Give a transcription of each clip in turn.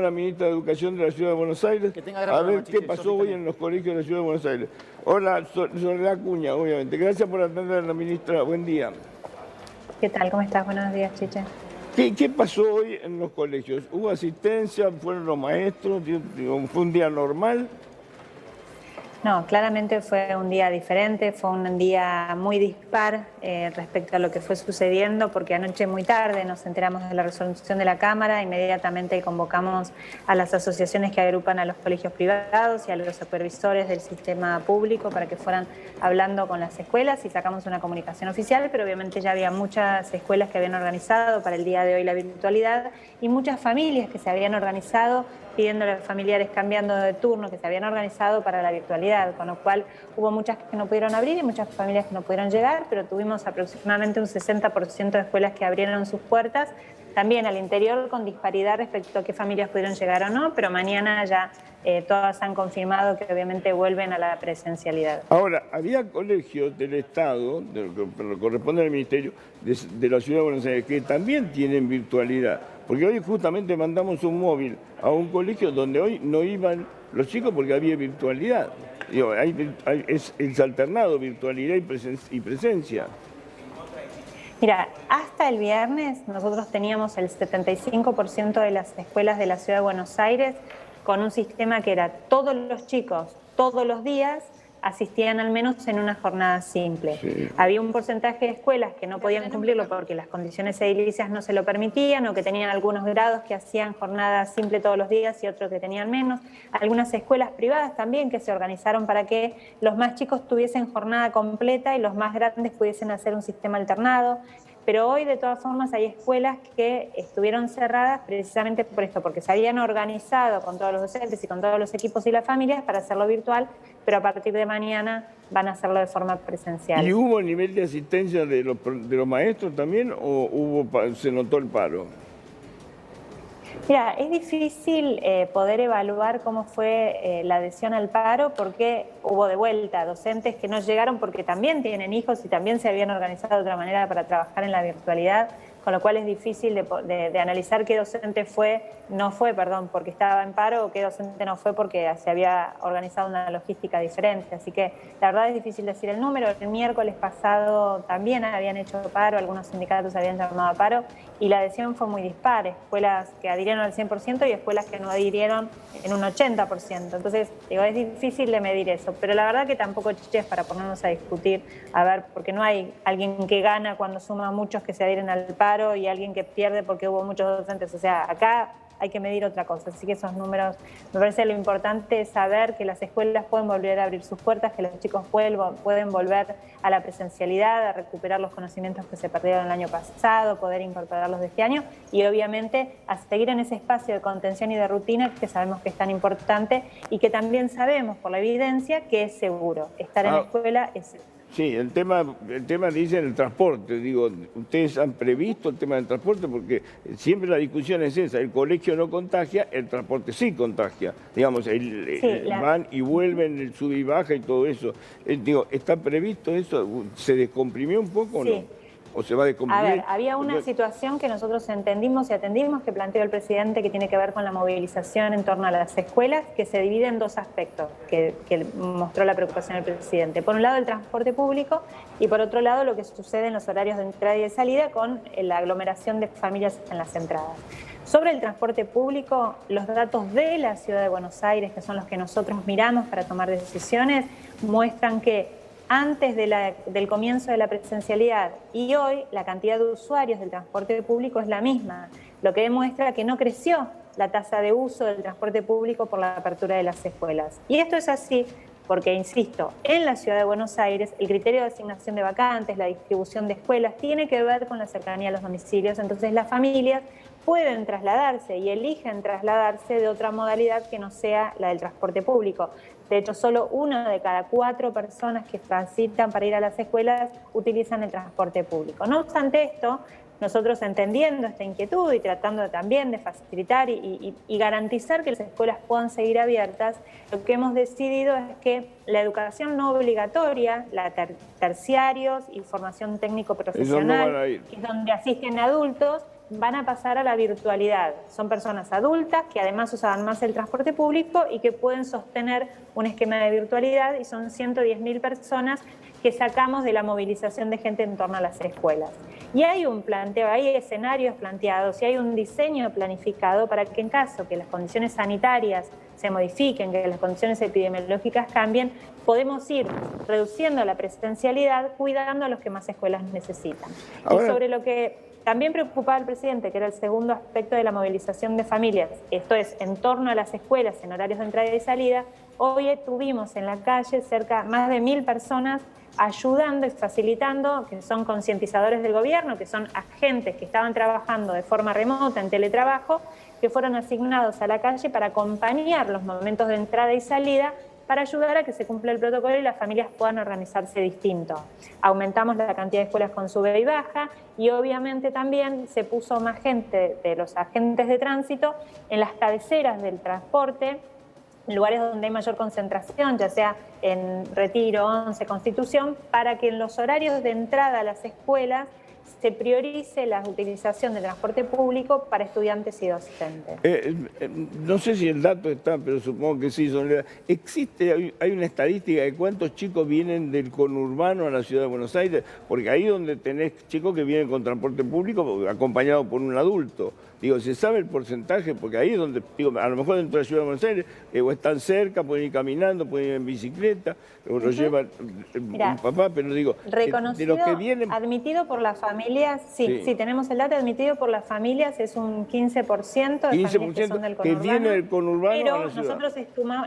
La ministra de Educación de la Ciudad de Buenos Aires, a ver qué pasó hoy en los colegios de la Ciudad de Buenos Aires. Hola, Soledad Acuña, obviamente. Gracias por atender a la ministra. Buen día. ¿Qué tal? ¿Cómo estás? Buenos días, Chiche. ¿Qué pasó hoy en los colegios? ¿Hubo asistencia? ¿Fueron los maestros? ¿Fue un día normal? No, claramente fue un día diferente, fue un día muy dispar respecto a lo que fue sucediendo, porque anoche muy tarde nos enteramos de la resolución de la Cámara, inmediatamente convocamos a las asociaciones que agrupan a los colegios privados y a los supervisores del sistema público para que fueran hablando con las escuelas y sacamos una comunicación oficial, pero obviamente ya había muchas escuelas que habían organizado para el día de hoy la virtualidad y muchas familias que se habían organizado pidiéndole a los familiares cambiando de turno, que se habían organizado para la virtualidad, con lo cual hubo muchas que no pudieron abrir y muchas familias que no pudieron llegar, pero tuvimos aproximadamente un 60% de escuelas que abrieron sus puertas, también al interior con disparidad respecto a qué familias pudieron llegar o no, pero mañana ya todas han confirmado que obviamente vuelven a la presencialidad. Ahora, había colegios del Estado, de lo que corresponde al Ministerio, de la Ciudad de Buenos Aires, que también tienen virtualidad. Porque hoy justamente mandamos un móvil a un colegio donde hoy no iban los chicos porque había virtualidad. Digo, es alternado, virtualidad y presencia. Mira, hasta el viernes nosotros teníamos el 75% de las escuelas de la Ciudad de Buenos Aires con un sistema que era todos los chicos, todos los días, asistían al menos en una jornada simple. Sí. Había un porcentaje de escuelas que no podían cumplirlo porque las condiciones edilicias no se lo permitían o que tenían algunos grados que hacían jornada simple todos los días y otros que tenían menos. Algunas escuelas privadas también que se organizaron para que los más chicos tuviesen jornada completa y los más grandes pudiesen hacer un sistema alternado. Pero hoy, de todas formas, hay escuelas que estuvieron cerradas precisamente por esto, porque se habían organizado con todos los docentes y con todos los equipos y las familias para hacerlo virtual, pero a partir de mañana van a hacerlo de forma presencial. ¿Y hubo nivel de asistencia de los maestros también o se notó el paro? Mira, es difícil poder evaluar cómo fue la adhesión al paro porque hubo de vuelta docentes que no llegaron porque también tienen hijos y también se habían organizado de otra manera para trabajar en la virtualidad, con lo cual es difícil de analizar qué docente no fue porque estaba en paro o qué docente no fue porque se había organizado una logística diferente. Así que la verdad es difícil decir el número. El miércoles pasado también habían hecho paro, algunos sindicatos habían llamado a paro y la adhesión fue muy dispar. Escuelas que adhirieron al 100% y escuelas que no adhirieron en un 80%. Entonces, digo, es difícil de medir eso. Pero la verdad que tampoco, Chiche, es para ponernos a discutir, a ver, porque no hay alguien que gana cuando suma muchos que se adhieren al paro y alguien que pierde porque hubo muchos docentes. O sea, acá hay que medir otra cosa. Así que esos números, me parece lo importante es saber que las escuelas pueden volver a abrir sus puertas, que los chicos pueden volver a la presencialidad, a recuperar los conocimientos que se perdieron el año pasado, poder incorporarlos de este año y obviamente a seguir en ese espacio de contención y de rutina que sabemos que es tan importante y que también sabemos por la evidencia que es seguro. Estar en la escuela es seguro. Sí, el tema dice el transporte. Digo, ¿ustedes han previsto el tema del transporte? Porque siempre la discusión es esa, el colegio no contagia, el transporte sí contagia. Digamos, van y vuelven, el sube y baja y todo eso. Digo, ¿está previsto eso? ¿Se descomprimió un poco o no? ¿O se va a descomprimir? A ver, había una situación que nosotros entendimos y atendimos que planteó el presidente que tiene que ver con la movilización en torno a las escuelas, que se divide en dos aspectos que mostró la preocupación del presidente. Por un lado, el transporte público y por otro lado, lo que sucede en los horarios de entrada y de salida con la aglomeración de familias en las entradas. Sobre el transporte público, los datos de la Ciudad de Buenos Aires, que son los que nosotros miramos para tomar decisiones, muestran que antes del comienzo de la presencialidad y hoy la cantidad de usuarios del transporte público es la misma, lo que demuestra que no creció la tasa de uso del transporte público por la apertura de las escuelas. Y esto es así porque, insisto, en la Ciudad de Buenos Aires el criterio de asignación de vacantes, la distribución de escuelas, tiene que ver con la cercanía a los domicilios, entonces las familias pueden trasladarse y eligen trasladarse de otra modalidad que no sea la del transporte público. De hecho, solo 1 de cada 4 personas que transitan para ir a las escuelas utilizan el transporte público. No obstante esto, nosotros entendiendo esta inquietud y tratando también de facilitar y garantizar que las escuelas puedan seguir abiertas, lo que hemos decidido es que la educación no obligatoria, la terciarios y formación técnico-profesional, que es donde asisten adultos, van a pasar a la virtualidad. Son personas adultas que además usaban más el transporte público y que pueden sostener un esquema de virtualidad, y son 110.000 personas que sacamos de la movilización de gente en torno a las escuelas. Y hay un planteo, hay escenarios planteados y hay un diseño planificado para que en caso que las condiciones sanitarias se modifiquen, que las condiciones epidemiológicas cambien, podemos ir reduciendo la presencialidad, cuidando a los que más escuelas necesitan. Ahora, y sobre lo que también preocupaba al presidente, que era el segundo aspecto de la movilización de familias, esto es, en torno a las escuelas en horarios de entrada y salida, hoy tuvimos en la calle más de 1.000 personas ayudando y facilitando, que son concientizadores del gobierno, que son agentes que estaban trabajando de forma remota en teletrabajo, que fueron asignados a la calle para acompañar los momentos de entrada y salida, para ayudar a que se cumpla el protocolo y las familias puedan organizarse distinto. Aumentamos la cantidad de escuelas con sube y baja, y obviamente también se puso más gente de los agentes de tránsito en las cabeceras del transporte, en lugares donde hay mayor concentración, ya sea en Retiro, 11, Constitución, para que en los horarios de entrada a las escuelas se priorice la utilización del transporte público para estudiantes y docentes. No sé si el dato está, pero supongo que sí. Hay una estadística de cuántos chicos vienen del conurbano a la ciudad de Buenos Aires, porque ahí donde tenés chicos que vienen con transporte público acompañados por un adulto. Digo, ¿se sabe el porcentaje? Porque ahí es donde, digo, a lo mejor dentro de la ciudad de Buenos Aires, o están cerca, pueden ir caminando, pueden ir en bicicleta, o lo lleva un papá, pero digo, reconocido, de los que vienen... admitido por las familias, sí, tenemos el dato, admitido por las familias es un 15% de 15% familias que son del conurbano, que viene del conurbano pero a la ciudad. nosotros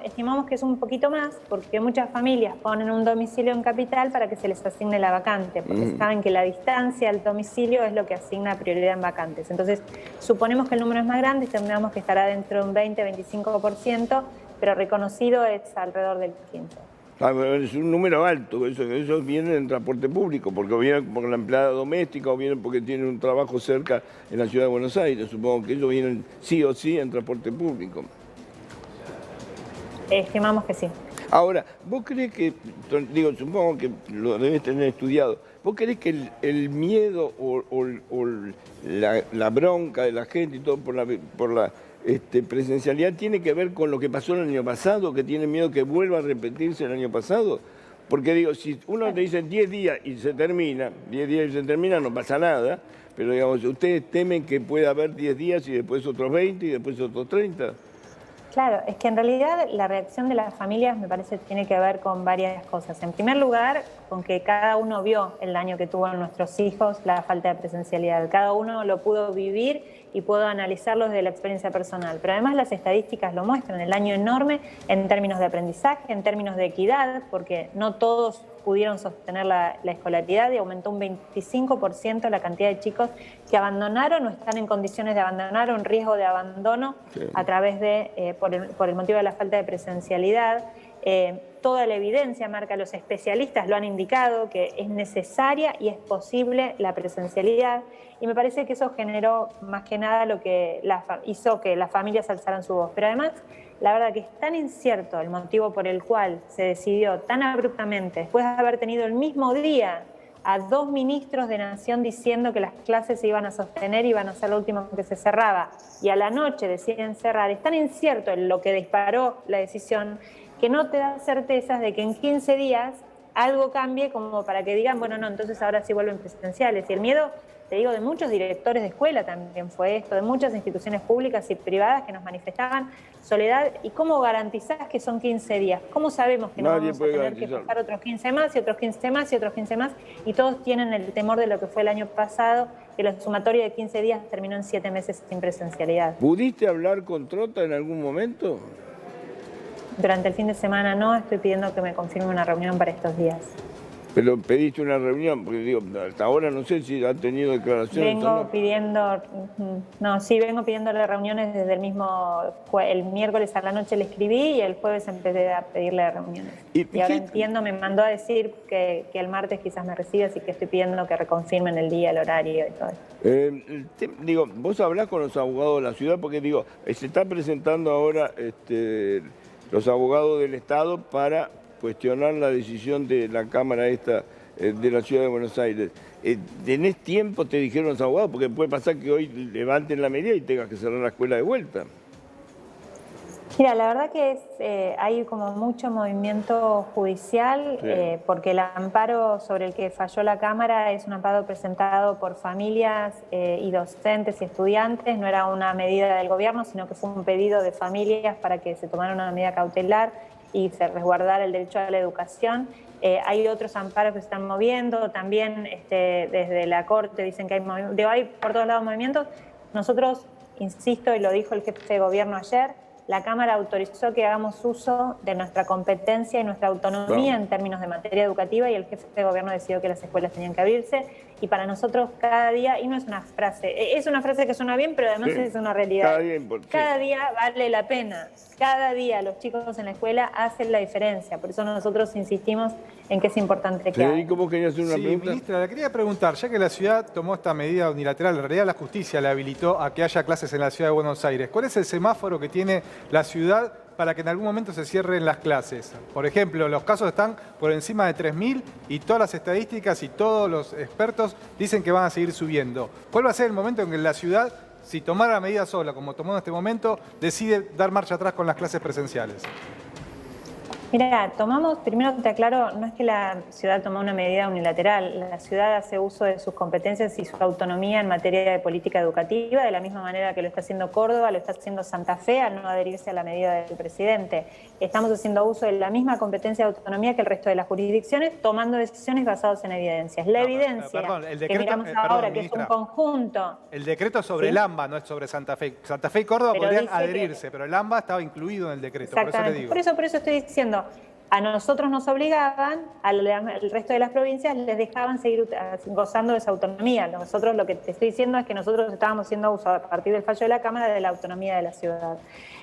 estimamos que es un poquito más, porque muchas familias ponen un domicilio en capital para que se les asigne la vacante, porque saben que la distancia al domicilio es lo que asigna prioridad en vacantes. Entonces, suponemos que el número es más grande, tendríamos que estar adentro de un 20-25%, pero reconocido es alrededor del 15%. Es un número alto, ellos vienen en transporte público, porque vienen por la empleada doméstica o vienen porque tienen un trabajo cerca en la ciudad de Buenos Aires. Supongo que ellos vienen sí o sí en transporte público. Estimamos que sí. Ahora, ¿vos crees que, digo, supongo que lo debes tener estudiado, ¿vos crees que el miedo o la bronca de la gente y todo por la presencialidad tiene que ver con lo que pasó el año pasado, que tiene miedo que vuelva a repetirse el año pasado? Porque digo, si uno te dice 10 días y se termina, 10 días y se termina, no pasa nada, pero digamos, ¿ustedes temen que pueda haber 10 días y después otros 20 y después otros 30? Claro, es que en realidad la reacción de las familias me parece que tiene que ver con varias cosas. En primer lugar, con que cada uno vio el daño que tuvo en nuestros hijos la falta de presencialidad. Cada uno lo pudo vivir y puedo analizarlo desde la experiencia personal. Pero además las estadísticas lo muestran, el daño enorme en términos de aprendizaje, en términos de equidad, porque no todos pudieron sostener la escolaridad y aumentó un 25% la cantidad de chicos que abandonaron o están en condiciones de abandonar o en riesgo de abandono a través de, por el motivo de la falta de presencialidad. Toda la evidencia marca, los especialistas lo han indicado, que es necesaria y es posible la presencialidad, y me parece que eso generó más que nada lo que hizo que las familias alzaran su voz. Pero además, la verdad que es tan incierto el motivo por el cual se decidió tan abruptamente, después de haber tenido el mismo día a 2 ministros de Nación diciendo que las clases se iban a sostener y iban a ser lo último que se cerraba, y a la noche deciden cerrar. Es tan incierto lo que disparó la decisión que no te da certezas de que en 15 días algo cambie como para que digan, bueno, no, entonces ahora sí vuelven presenciales. Y el miedo, te digo, de muchos directores de escuela también fue esto, de muchas instituciones públicas y privadas que nos manifestaban soledad. ¿Y cómo garantizás que son 15 días? ¿Cómo sabemos que no vamos a tener que pasar otros 15 más y otros 15 más y otros 15 más? Y todos tienen el temor de lo que fue el año pasado, que la sumatoria de 15 días terminó en 7 meses sin presencialidad. ¿Pudiste hablar con Trota en algún momento? Durante el fin de semana no, estoy pidiendo que me confirme una reunión para estos días. Pero pediste una reunión, porque digo, hasta ahora no sé si ha tenido declaraciones. Vengo pidiéndole reuniones desde el miércoles a la noche le escribí y el jueves empecé a pedirle reuniones. Y ahora entiendo, me mandó a decir que el martes quizás me reciba, así que estoy pidiendo que reconfirmen el día, el horario y todo eso. Digo, vos hablás con los abogados de la ciudad, porque digo, se está presentando ahora los abogados del Estado para cuestionar la decisión de la Cámara esta de la Ciudad de Buenos Aires. ¿Tenés tiempo, te dijeron los abogados? Porque puede pasar que hoy levanten la medida y tengas que cerrar la escuela de vuelta. Mira, la verdad que hay como mucho movimiento judicial, Sí. porque el amparo sobre el que falló la Cámara es un amparo presentado por familias y docentes y estudiantes, no era una medida del gobierno, sino que fue un pedido de familias para que se tomara una medida cautelar y se resguardara el derecho a la educación. Hay otros amparos que se están moviendo, también desde la Corte dicen que hay por todos lados movimientos. Nosotros, insisto, y lo dijo el jefe de gobierno ayer, la Cámara autorizó que hagamos uso de nuestra competencia y nuestra autonomía en términos de materia educativa y el jefe de gobierno decidió que las escuelas tenían que abrirse y para nosotros cada día, y no es una frase, es una frase que suena bien, pero además es una realidad. Cada día vale la pena, cada día los chicos en la escuela hacen la diferencia, por eso nosotros insistimos en que es importante que hagan. ¿Cómo querías hacer una pregunta? Ministra, le quería preguntar, ya que la ciudad tomó esta medida unilateral, en realidad la justicia le habilitó a que haya clases en la ciudad de Buenos Aires, ¿cuál es el semáforo que tiene la ciudad para que en algún momento se cierren las clases? Por ejemplo, los casos están por encima de 3.000 y todas las estadísticas y todos los expertos dicen que van a seguir subiendo. ¿Cuál va a ser el momento en que la ciudad, si tomara la medida sola, como tomó en este momento, decide dar marcha atrás con las clases presenciales? Mira, primero te aclaro, no es que la ciudad tomó una medida unilateral, la ciudad hace uso de sus competencias y su autonomía en materia de política educativa, de la misma manera que lo está haciendo Córdoba, lo está haciendo Santa Fe al no adherirse a la medida del presidente. Estamos haciendo uso de la misma competencia de autonomía que el resto de las jurisdicciones, tomando decisiones basadas en evidencias. La evidencia el decreto, que miramos ahora, ministra, que es un conjunto... El decreto es sobre el AMBA, no es sobre Santa Fe. Santa Fe y Córdoba podrían adherirse, pero el AMBA estaba incluido en el decreto, por eso le digo. Por eso estoy diciendo... A nosotros nos obligaban, al resto de las provincias les dejaban seguir gozando de esa autonomía. Nosotros lo que te estoy diciendo es que nosotros estábamos haciendo uso a partir del fallo de la Cámara de la autonomía de la ciudad.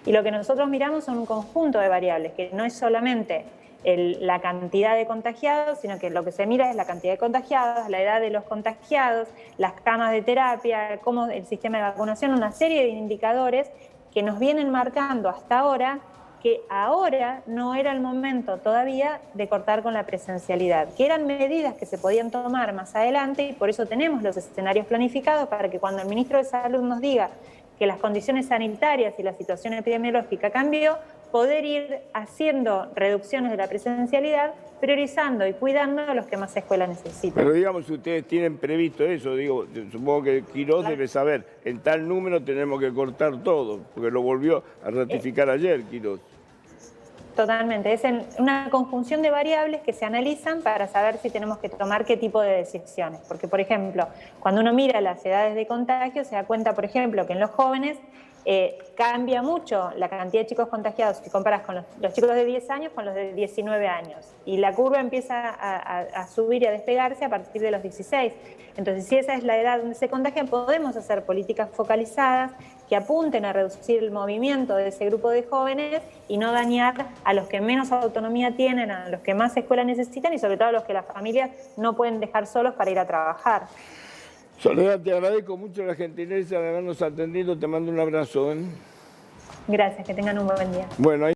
Y lo que nosotros miramos son un conjunto de variables, que no es solamente la cantidad de contagiados, sino que lo que se mira es la cantidad de contagiados, la edad de los contagiados, las camas de terapia, cómo el sistema de vacunación, una serie de indicadores que nos vienen marcando hasta ahora que ahora no era el momento todavía de cortar con la presencialidad, que eran medidas que se podían tomar más adelante y por eso tenemos los escenarios planificados para que cuando el ministro de Salud nos diga que las condiciones sanitarias y la situación epidemiológica cambió, poder ir haciendo reducciones de la presencialidad, priorizando y cuidando a los que más escuela necesitan. Pero digamos, ustedes tienen previsto eso, digo, supongo que Quirós debe saber, en tal número tenemos que cortar todo, porque lo volvió a ratificar ayer Quirós. Totalmente, es una conjunción de variables que se analizan para saber si tenemos que tomar qué tipo de decisiones. Porque, por ejemplo, cuando uno mira las edades de contagio, se da cuenta, por ejemplo, que en los jóvenes cambia mucho la cantidad de chicos contagiados si comparas con los chicos de 10 años con los de 19 años. Y la curva empieza a subir y a despegarse a partir de los 16. Entonces, si esa es la edad donde se contagian, podemos hacer políticas focalizadas que apunten a reducir el movimiento de ese grupo de jóvenes y no dañar a los que menos autonomía tienen, a los que más escuela necesitan y sobre todo a los que las familias no pueden dejar solos para ir a trabajar. Soledad, te agradezco mucho la gentileza de habernos atendido, te mando un abrazo. Gracias, que tengan un buen día. Bueno,